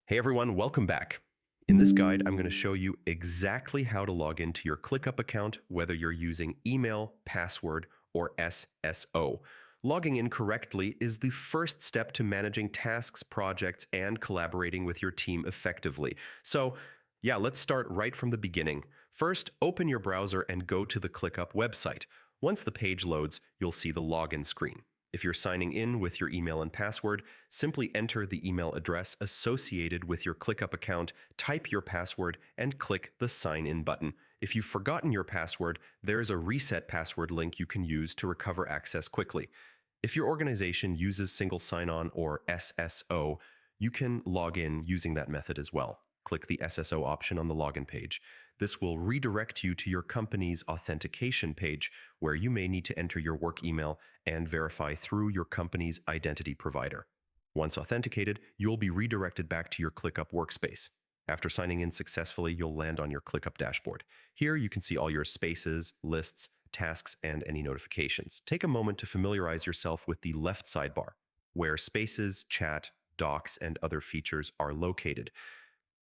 Hey everyone, welcome back. In this guide, I'm going to show you exactly how to log into your Clickup account, whether you're using email, password, or SSO. Logging in correctly is the first step to managing tasks, projects, and collaborating with your team effectively. So, let's start right from the beginning. First, open your browser and go to the Clickup website. Once the page loads, you'll see the login screen. If you're signing in with your email and password, simply enter the email address associated with your ClickUp account, type your password, and click the Sign In button. If you've forgotten your password, there's a reset password link you can use to recover access quickly. If your organization uses single sign-on or SSO, you can log in using that method as well. Click the SSO option on the login page. This will redirect you to your company's authentication page, where you may need to enter your work email and verify through your company's identity provider. Once authenticated, you'll be redirected back to your ClickUp workspace. After signing in successfully, you'll land on your ClickUp dashboard. Here, you can see all your spaces, lists, tasks, and any notifications. Take a moment to familiarize yourself with the left sidebar, where spaces, chat, docs, and other features are located.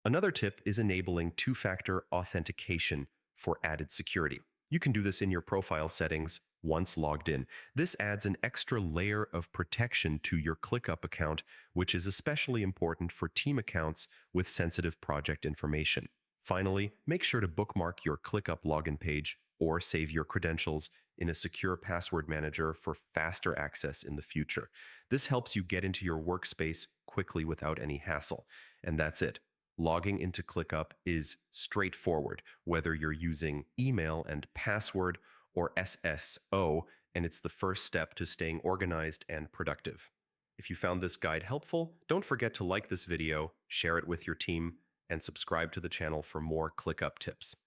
Another tip is enabling two-factor authentication for added security. You can do this in your profile settings once logged in. This adds an extra layer of protection to your ClickUp account, which is especially important for team accounts with sensitive project information. Finally, make sure to bookmark your ClickUp login page or save your credentials in a secure password manager for faster access in the future. This helps you get into your workspace quickly without any hassle. And that's it. Logging into ClickUp is straightforward, whether you're using email and password or SSO, and it's the first step to staying organized and productive. If you found this guide helpful, don't forget to like this video, share it with your team, and subscribe to the channel for more ClickUp tips.